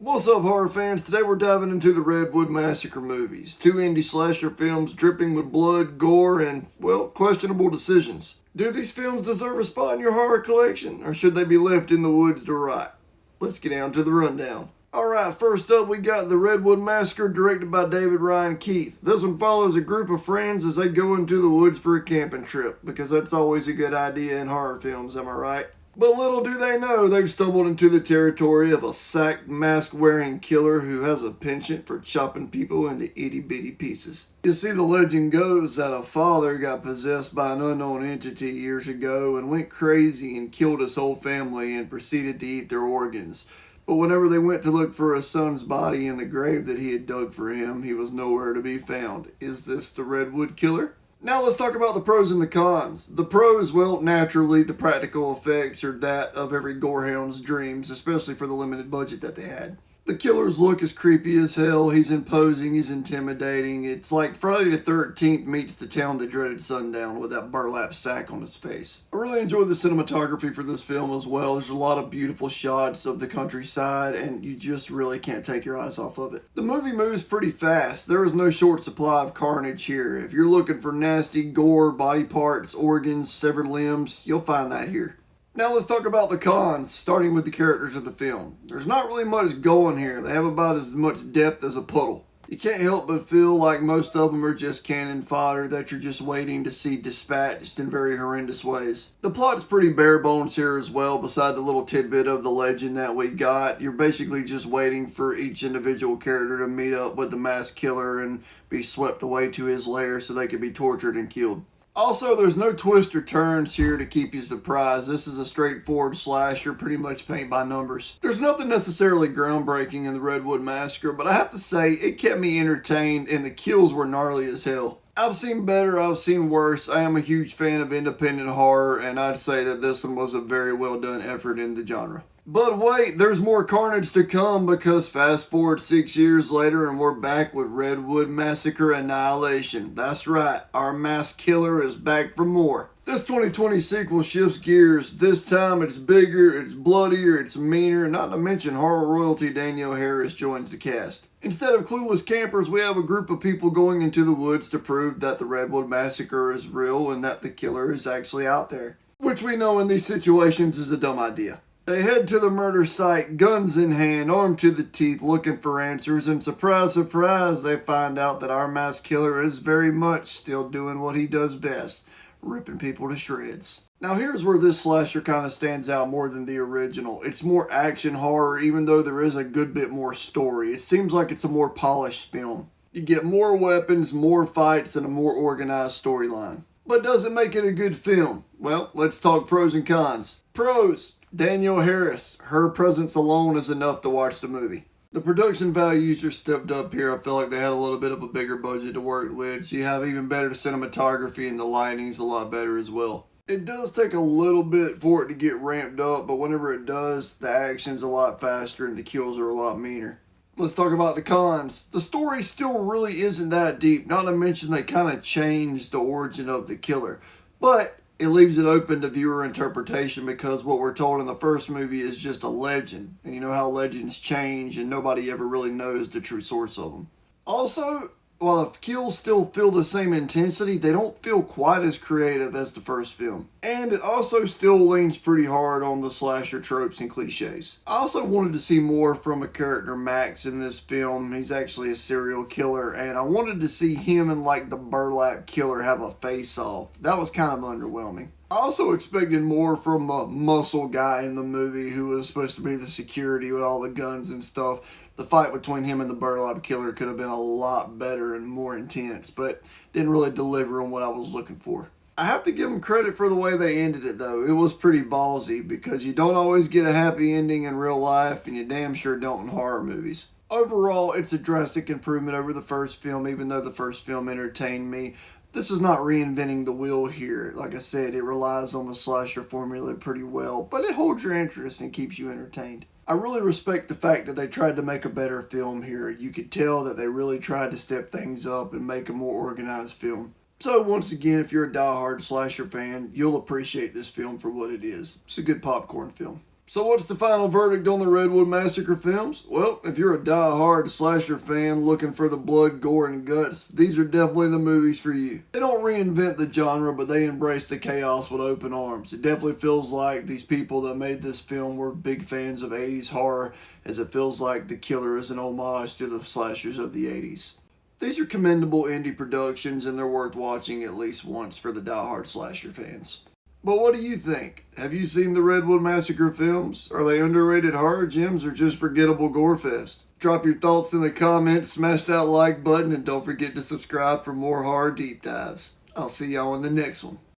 What's up, horror fans? Today we're diving into the Redwood Massacre movies. Two indie slasher films dripping with blood, gore, and, well, questionable decisions. Do these films deserve a spot in your horror collection, or should they be left in the woods to rot? Let's get down to the rundown. Alright, first up we got the Redwood Massacre, directed by David Ryan Keith. This one follows a group of friends as they go into the woods for a camping trip, because that's always a good idea in horror films, am I right? But little do they know, they've stumbled into the territory of a sack mask-wearing killer who has a penchant for chopping people into itty-bitty pieces. You see, the legend goes that a father got possessed by an unknown entity years ago and went crazy and killed his whole family and proceeded to eat their organs. But whenever they went to look for his son's body in the grave that he had dug for him, he was nowhere to be found. Is this the Redwood Killer? Now let's talk about the pros and the cons. The pros, well, naturally, the practical effects are that of every gorehound's dreams, especially for the limited budget that they had. The killer's look is creepy as hell, he's imposing, he's intimidating. It's like Friday the 13th meets the town that dreaded sundown with that burlap sack on his face. I really enjoyed the cinematography for this film as well. There's a lot of beautiful shots of the countryside and you just really can't take your eyes off of it. The movie moves pretty fast. There is no short supply of carnage here. If you're looking for nasty gore, body parts, organs, severed limbs, you'll find that here. Now let's talk about the cons, starting with the characters of the film. There's not really much going here. They have about as much depth as a puddle. You can't help but feel like most of them are just cannon fodder that you're just waiting to see dispatched in very horrendous ways. The plot's pretty bare bones here as well, beside the little tidbit of the legend that we got. You're basically just waiting for each individual character to meet up with the masked killer and be swept away to his lair so they could be tortured and killed. Also, there's no twists or turns here to keep you surprised. This is a straightforward slasher, pretty much paint by numbers. There's nothing necessarily groundbreaking in the Redwood Massacre, but I have to say, it kept me entertained and the kills were gnarly as hell. I've seen better, I've seen worse. I am a huge fan of independent horror, and I'd say that this one was a very well done effort in the genre. But wait, there's more carnage to come because fast forward 6 years later and we're back with Redwood Massacre Annihilation. That's right, our masked killer is back for more. This 2020 sequel shifts gears. This time it's bigger, it's bloodier, it's meaner, not to mention horror royalty Danielle Harris joins the cast. Instead of clueless campers, we have a group of people going into the woods to prove that the Redwood Massacre is real and that the killer is actually out there. Which we know in these situations is a dumb idea. They head to the murder site, guns in hand, armed to the teeth, looking for answers, and surprise, surprise, they find out that our masked killer is very much still doing what he does best, ripping people to shreds. Now here's where this slasher kind of stands out more than the original. It's more action horror, even though there is a good bit more story. It seems like it's a more polished film. You get more weapons, more fights, and a more organized storyline. But does it make it a good film? Well, let's talk pros and cons. Pros. Danielle Harris, her presence alone is enough to watch the movie. The production values are stepped up here. I feel like they had a little bit of a bigger budget to work with, so you have even better cinematography and the lighting's a lot better as well. It does take a little bit for it to get ramped up, but whenever it does, the action's a lot faster and the kills are a lot meaner. Let's talk about the cons. The story still really isn't that deep, not to mention they kind of changed the origin of the killer. But it leaves it open to viewer interpretation because what we're told in the first movie is just a legend. And you know how legends change and nobody ever really knows the true source of them. Also, while the kills still feel the same intensity, they don't feel quite as creative as the first film. And it also still leans pretty hard on the slasher tropes and cliches. I also wanted to see more from a character Max in this film. He's actually a serial killer, and I wanted to see him and like the burlap killer have a face-off. That was kind of underwhelming. I also expected more from the muscle guy in the movie who was supposed to be the security with all the guns and stuff. The fight between him and the burlap killer could have been a lot better and more intense, but didn't really deliver on what I was looking for. I have to give them credit for the way they ended it though. It was pretty ballsy because you don't always get a happy ending in real life and you damn sure don't in horror movies. Overall, it's a drastic improvement over the first film, even though the first film entertained me. This is not reinventing the wheel here. Like I said, it relies on the slasher formula pretty well, but it holds your interest and keeps you entertained. I really respect the fact that they tried to make a better film here. You could tell that they really tried to step things up and make a more organized film. So once again, if you're a diehard slasher fan, you'll appreciate this film for what it is. It's a good popcorn film. So what's the final verdict on the Redwood Massacre films? Well, if you're a die-hard slasher fan looking for the blood, gore, and guts, these are definitely the movies for you. They don't reinvent the genre, but they embrace the chaos with open arms. It definitely feels like these people that made this film were big fans of 80s horror, as it feels like The Killer is an homage to the slashers of the 80s. These are commendable indie productions, and they're worth watching at least once for the die-hard slasher fans. But what do you think? Have you seen the Redwood Massacre films? Are they underrated horror gems or just forgettable gore fest? Drop your thoughts in the comments, smash that like button, and don't forget to subscribe for more horror deep dives. I'll see y'all in the next one.